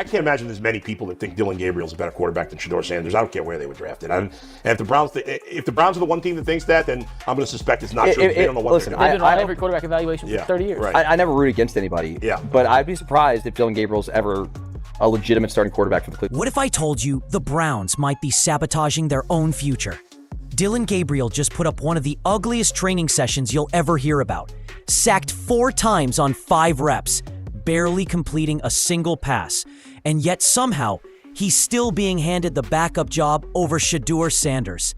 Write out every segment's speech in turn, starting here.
I can't imagine there's many people that think Dillon Gabriel's a better quarterback than Shedeur Sanders. I don't care where they were drafted. And if the Browns are the one team that thinks that, then I'm going to suspect it's not true. They don't know what they're doing. They've been on every quarterback evaluation for 30 years. Right. I never root against anybody. Yeah. But I'd be surprised if Dillon Gabriel's ever a legitimate starting quarterback for the Cleveland. What if I told you the Browns might be sabotaging their own future? Dillon Gabriel just put up one of the ugliest training sessions you'll ever hear about. Sacked 4 times on 5 reps, barely completing a single pass. And yet somehow, he's still being handed the backup job over Shedeur Sanders.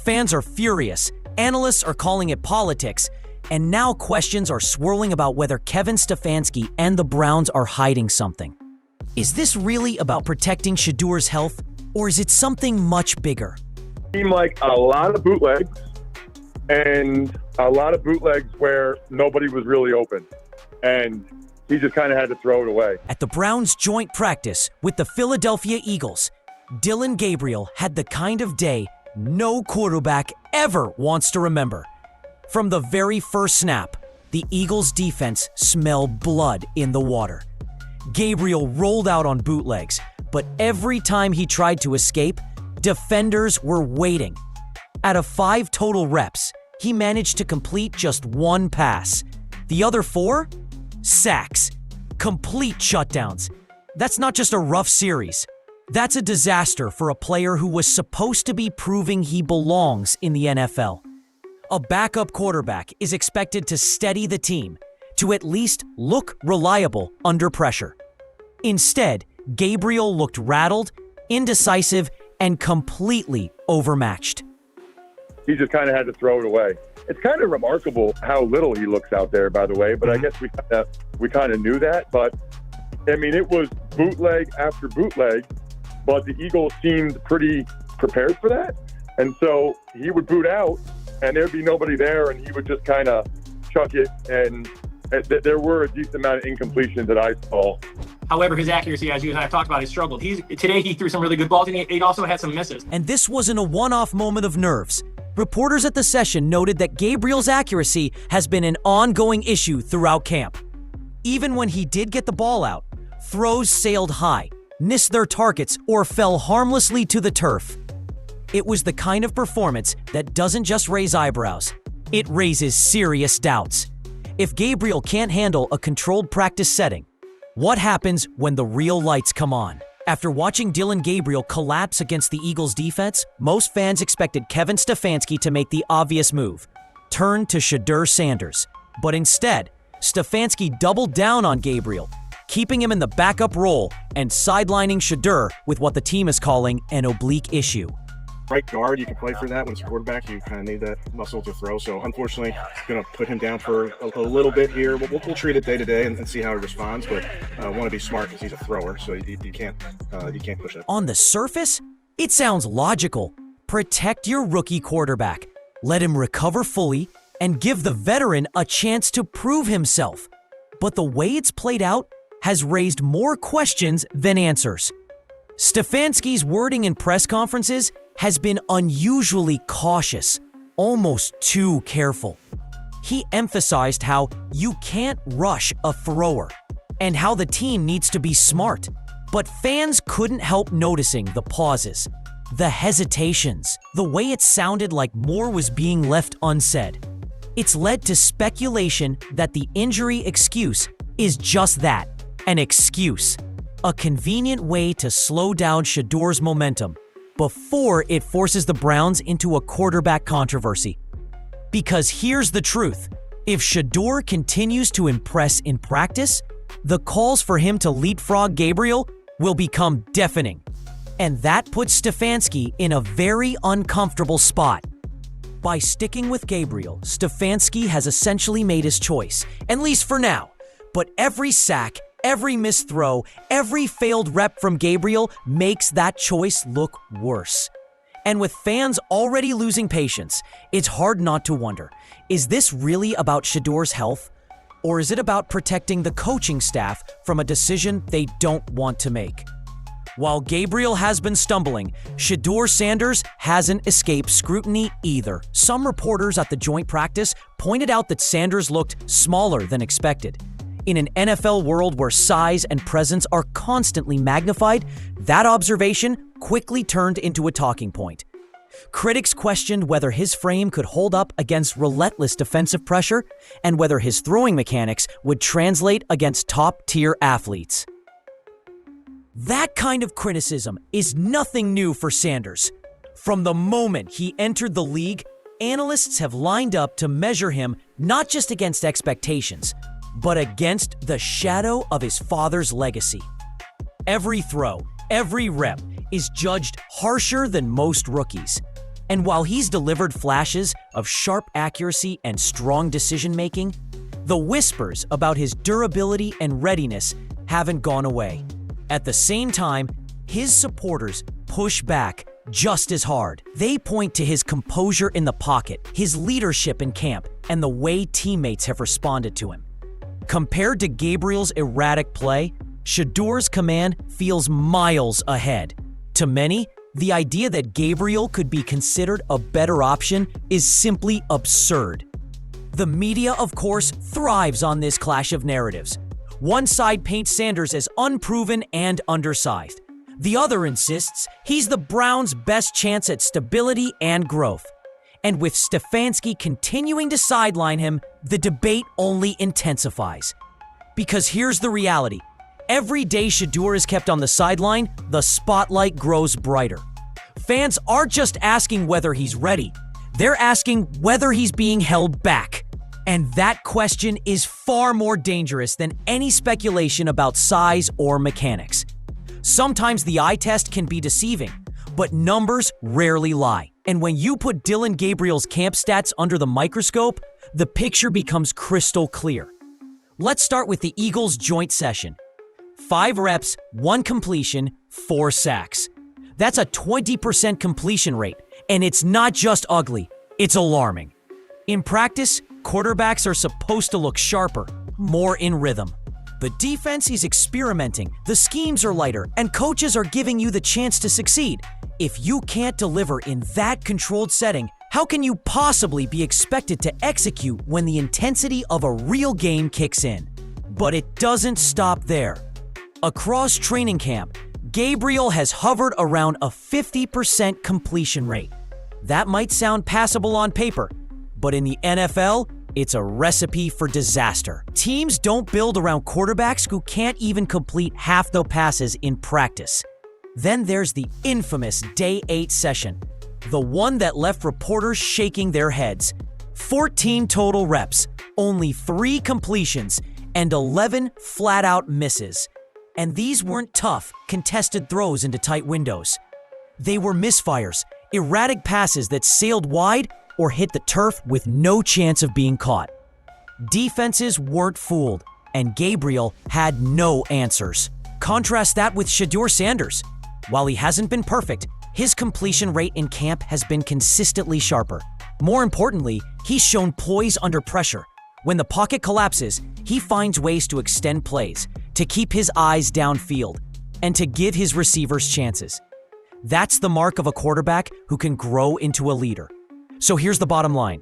Fans are furious, analysts are calling it politics, and now questions are swirling about whether Kevin Stefanski and the Browns are hiding something. Is this really about protecting Shedeur's health, or is it something much bigger? Seemed like a lot of bootlegs, and a lot of bootlegs where nobody was really open. And he just kind of had to throw it away. At the Browns' joint practice with the Philadelphia Eagles, Dillon Gabriel had the kind of day no quarterback ever wants to remember. From the very first snap, the Eagles' defense smelled blood in the water. Gabriel rolled out on bootlegs, but every time he tried to escape, defenders were waiting. Out of 5 total reps, he managed to complete just 1 pass. The other 4? Sacks. Complete shutdowns. That's not just a rough series. That's a disaster for a player who was supposed to be proving he belongs in the NFL. A backup quarterback is expected to steady the team, to at least look reliable under pressure. Instead, Gabriel looked rattled, indecisive, and completely overmatched. He just kind of had to throw it away. It's kind of remarkable how little he looks out there, by the way, but I guess we kind of knew that. But, I mean, it was bootleg after bootleg, but the Eagles seemed pretty prepared for that. And so he would boot out, and there'd be nobody there, and he would just kind of chuck it. And there were a decent amount of incompletions that I saw. However, his accuracy, as you and I have talked about, has struggled. Today he threw some really good balls, and he also had some misses. And this wasn't a one-off moment of nerves. Reporters at the session noted that Gabriel's accuracy has been an ongoing issue throughout camp. Even when he did get the ball out, throws sailed high, missed their targets, or fell harmlessly to the turf. It was the kind of performance that doesn't just raise eyebrows, it raises serious doubts. If Gabriel can't handle a controlled practice setting, what happens when the real lights come on? After watching Dillon Gabriel collapse against the Eagles' defense, most fans expected Kevin Stefanski to make the obvious move, turn to Shedeur Sanders. But instead, Stefanski doubled down on Gabriel, keeping him in the backup role and sidelining Shedeur with what the team is calling an oblique issue. Right guard, you can play for that. When it's a quarterback, you kind of need that muscle to throw. So unfortunately, going to put him down for a little bit here. We'll treat it day to day and see how he responds. But want to be smart because he's a thrower, so you can't push it. On the surface, it sounds logical. Protect your rookie quarterback, let him recover fully, and give the veteran a chance to prove himself. But the way it's played out has raised more questions than answers. Stefanski's wording in press conferences has been unusually cautious, almost too careful. He emphasized how you can't rush a thrower and how the team needs to be smart. But fans couldn't help noticing the pauses, the hesitations, the way it sounded like more was being left unsaid. It's led to speculation that the injury excuse is just that, an excuse, a convenient way to slow down Shedeur's momentum before it forces the Browns into a quarterback controversy. Because here's the truth. If Shedeur continues to impress in practice, the calls for him to leapfrog Gabriel will become deafening. And that puts Stefanski in a very uncomfortable spot. By sticking with Gabriel, Stefanski has essentially made his choice, at least for now. But every sack, every missed throw, every failed rep from Gabriel makes that choice look worse. And with fans already losing patience, it's hard not to wonder, is this really about Shedeur's health? Or is it about protecting the coaching staff from a decision they don't want to make? While Gabriel has been stumbling, Shedeur Sanders hasn't escaped scrutiny either. Some reporters at the joint practice pointed out that Sanders looked smaller than expected. In an NFL world where size and presence are constantly magnified, that observation quickly turned into a talking point. Critics questioned whether his frame could hold up against relentless defensive pressure and whether his throwing mechanics would translate against top-tier athletes. That kind of criticism is nothing new for Sanders. From the moment he entered the league, analysts have lined up to measure him not just against expectations, but against the shadow of his father's legacy. Every throw, every rep is judged harsher than most rookies. And while he's delivered flashes of sharp accuracy and strong decision-making, the whispers about his durability and readiness haven't gone away. At the same time, his supporters push back just as hard. They point to his composure in the pocket, his leadership in camp, and the way teammates have responded to him. Compared to Gabriel's erratic play, Shedeur's command feels miles ahead. To many, the idea that Gabriel could be considered a better option is simply absurd. The media, of course, thrives on this clash of narratives. One side paints Sanders as unproven and undersized. The other insists he's the Browns' best chance at stability and growth. And with Stefanski continuing to sideline him, the debate only intensifies. Because here's the reality. Every day Shedeur is kept on the sideline, the spotlight grows brighter. Fans aren't just asking whether he's ready. They're asking whether he's being held back. And that question is far more dangerous than any speculation about size or mechanics. Sometimes the eye test can be deceiving, but numbers rarely lie. And when you put Dillon Gabriel's camp stats under the microscope, the picture becomes crystal clear. Let's start with the Eagles' joint session. 5 reps, 1 completion, 4 sacks. That's a 20% completion rate, and it's not just ugly, it's alarming. In practice, quarterbacks are supposed to look sharper, more in rhythm. The defense is experimenting, the schemes are lighter, and coaches are giving you the chance to succeed. If you can't deliver in that controlled setting, how can you possibly be expected to execute when the intensity of a real game kicks in? But it doesn't stop there. Across training camp, Gabriel has hovered around a 50% completion rate. That might sound passable on paper, but in the NFL, it's a recipe for disaster. Teams don't build around quarterbacks who can't even complete half the passes in practice. Then there's the infamous Day 8 session, the one that left reporters shaking their heads. 14 total reps, only 3 completions, and 11 flat-out misses. And these weren't tough, contested throws into tight windows. They were misfires, erratic passes that sailed wide or hit the turf with no chance of being caught. Defenses weren't fooled, and Gabriel had no answers. Contrast that with Shedeur Sanders. While he hasn't been perfect, his completion rate in camp has been consistently sharper. More importantly, he's shown poise under pressure. When the pocket collapses, he finds ways to extend plays, to keep his eyes downfield, and to give his receivers chances. That's the mark of a quarterback who can grow into a leader. So here's the bottom line.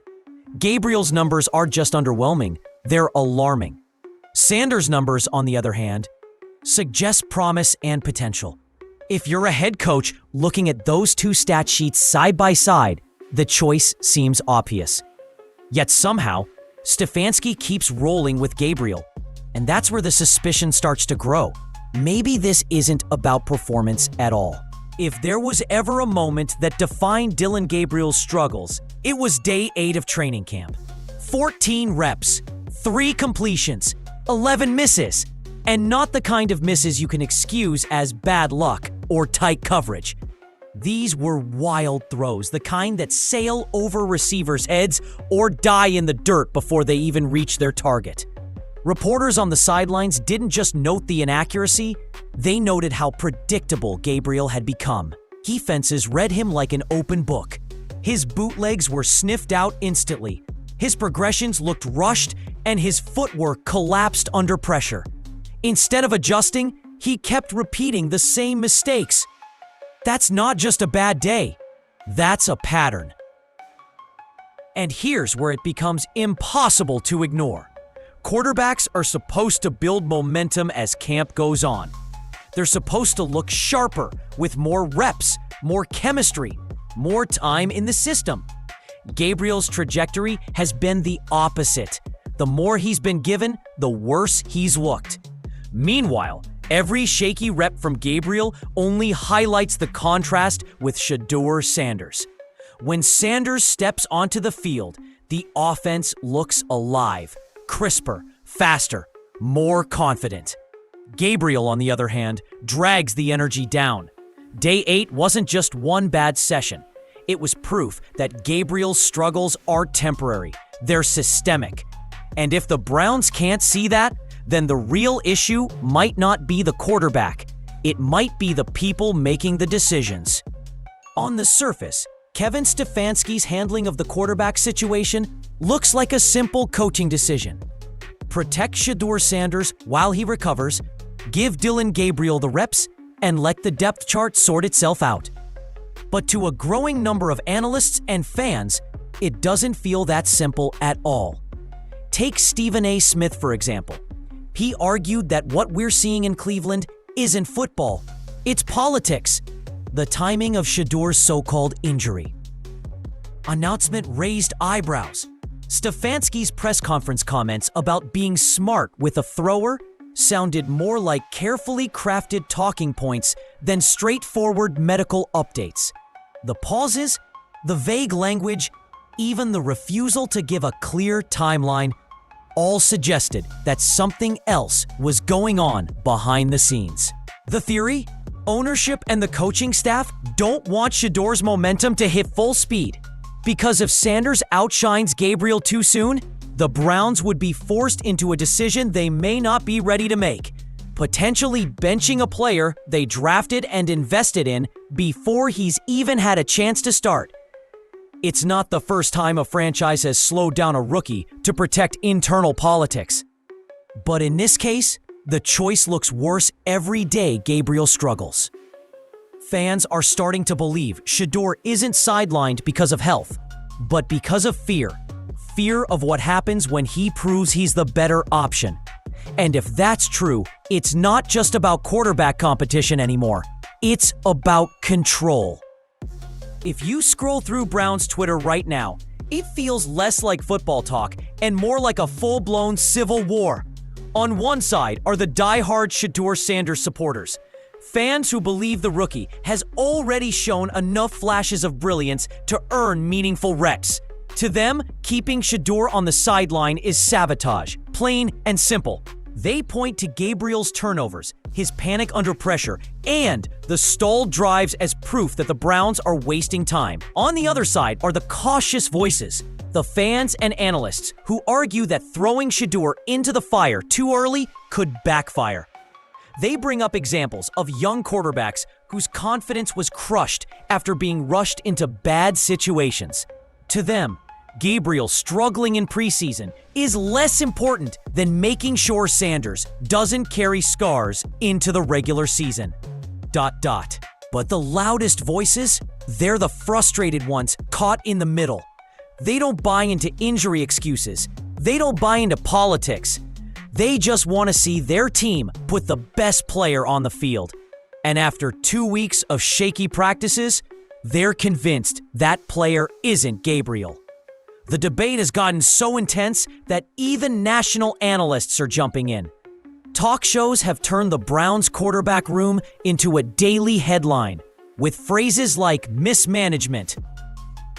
Gabriel's numbers are just underwhelming, they're alarming. Sanders' numbers, on the other hand, suggest promise and potential. If you're a head coach looking at those 2 stat sheets side by side, the choice seems obvious. Yet somehow, Stefanski keeps rolling with Gabriel, and that's where the suspicion starts to grow. Maybe this isn't about performance at all. If there was ever a moment that defined Dillon Gabriel's struggles, it was Day 8 of training camp. 14 reps, 3 completions, 11 misses, and not the kind of misses you can excuse as bad luck or tight coverage. These were wild throws, the kind that sail over receivers' heads or die in the dirt before they even reach their target. Reporters on the sidelines didn't just note the inaccuracy, they noted how predictable Gabriel had become. Defenses read him like an open book. His bootlegs were sniffed out instantly. His progressions looked rushed, and his footwork collapsed under pressure. Instead of adjusting, he kept repeating the same mistakes. That's not just a bad day. That's a pattern. And here's where it becomes impossible to ignore. Quarterbacks are supposed to build momentum as camp goes on. They're supposed to look sharper with more reps, more chemistry, more time in the system. Gabriel's trajectory has been the opposite. The more he's been given, the worse he's looked. Meanwhile, every shaky rep from Gabriel only highlights the contrast with Shedeur Sanders. When Sanders steps onto the field, the offense looks alive, crisper, faster, more confident. Gabriel, on the other hand, drags the energy down. Day 8 wasn't just one bad session. It was proof that Gabriel's struggles are temporary. They're systemic. And if the Browns can't see that, then the real issue might not be the quarterback. It might be the people making the decisions. On the surface, Kevin Stefanski's handling of the quarterback situation looks like a simple coaching decision. Protect Shedeur Sanders while he recovers, give Dillon Gabriel the reps, and let the depth chart sort itself out. But to a growing number of analysts and fans, it doesn't feel that simple at all. Take Stephen A. Smith, for example. He argued that what we're seeing in Cleveland isn't football, it's politics. The timing of Shedeur's so-called injury. Announcement raised eyebrows. Stefanski's press conference comments about being smart with a thrower sounded more like carefully crafted talking points than straightforward medical updates. The pauses, the vague language, even the refusal to give a clear timeline all suggested that something else was going on behind the scenes. The theory? Ownership and the coaching staff don't want Shedeur's momentum to hit full speed. Because if Sanders outshines Gabriel too soon, the Browns would be forced into a decision they may not be ready to make, potentially benching a player they drafted and invested in before he's even had a chance to start. It's not the first time a franchise has slowed down a rookie to protect internal politics. But in this case, the choice looks worse every day Gabriel struggles. Fans are starting to believe Shedeur isn't sidelined because of health, but because of fear. Fear of what happens when he proves he's the better option. And if that's true, it's not just about quarterback competition anymore. It's about control. If you scroll through Browns Twitter right now, it feels less like football talk and more like a full-blown civil war. On one side are the die-hard Shedeur Sanders supporters, fans who believe the rookie has already shown enough flashes of brilliance to earn meaningful reps. To them, keeping Shedeur on the sideline is sabotage, plain and simple. They point to Gabriel's turnovers, his panic under pressure, and the stalled drives as proof that the Browns are wasting time. On the other side are the cautious voices, the fans and analysts who argue that throwing Shedeur into the fire too early could backfire. They bring up examples of young quarterbacks whose confidence was crushed after being rushed into bad situations. To them, Gabriel struggling in preseason is less important than making sure Sanders doesn't carry scars into the regular season. But the loudest voices, they're the frustrated ones caught in the middle. They don't buy into injury excuses. They don't buy into politics. They just want to see their team put the best player on the field. And after 2 weeks of shaky practices, they're convinced that player isn't Gabriel. The debate has gotten so intense that even national analysts are jumping in. Talk shows have turned the Browns quarterback room into a daily headline, with phrases like mismanagement,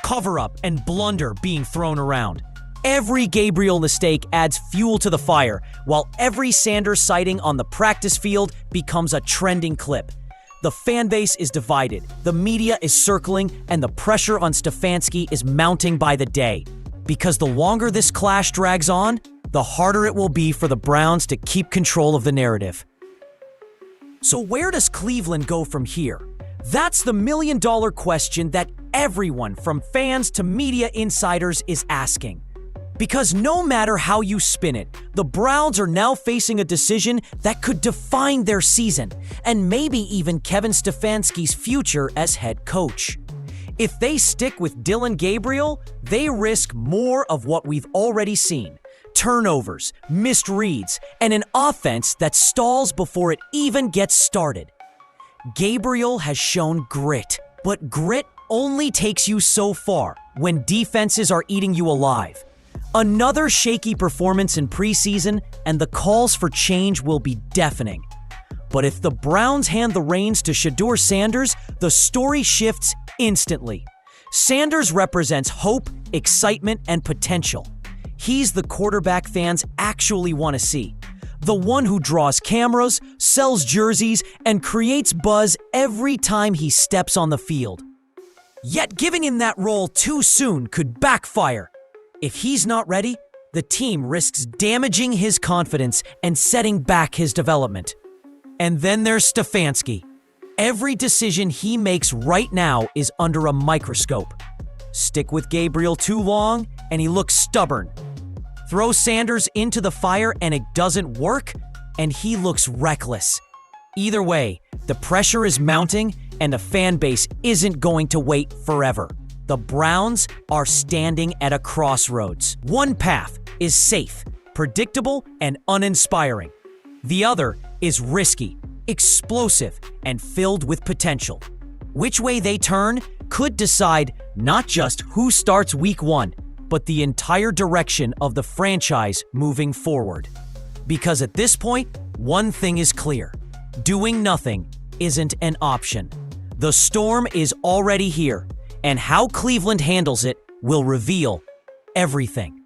cover-up, and blunder being thrown around. Every Gabriel mistake adds fuel to the fire, while every Sanders sighting on the practice field becomes a trending clip. The fan base is divided, the media is circling, and the pressure on Stefanski is mounting by the day. Because the longer this clash drags on, the harder it will be for the Browns to keep control of the narrative. So where does Cleveland go from here? That's the million-dollar question that everyone from fans to media insiders is asking. Because no matter how you spin it, the Browns are now facing a decision that could define their season, and maybe even Kevin Stefanski's future as head coach. If they stick with Dillon Gabriel, they risk more of what we've already seen. turnovers, missed reads, and an offense that stalls before it even gets started. Gabriel has shown grit, but grit only takes you so far when defenses are eating you alive. Another shaky performance in preseason, and the calls for change will be deafening. But if the Browns hand the reins to Shedeur Sanders, the story shifts instantly. Sanders represents hope, excitement, and potential. He's the quarterback fans actually want to see. The one who draws cameras, sells jerseys, and creates buzz every time he steps on the field. Yet giving him that role too soon could backfire. If he's not ready, the team risks damaging his confidence and setting back his development. And then there's Stefanski. Every decision he makes right now is under a microscope. Stick with Gabriel too long, and he looks stubborn. Throw Sanders into the fire and it doesn't work, and he looks reckless. Either way, the pressure is mounting, and the fan base isn't going to wait forever. The Browns are standing at a crossroads. One path is safe, predictable, and uninspiring. The other is risky, explosive, and filled with potential. Which way they turn could decide not just who starts week 1, but the entire direction of the franchise moving forward. Because at this point, one thing is clear. Doing nothing isn't an option. The storm is already here, and how Cleveland handles it will reveal everything.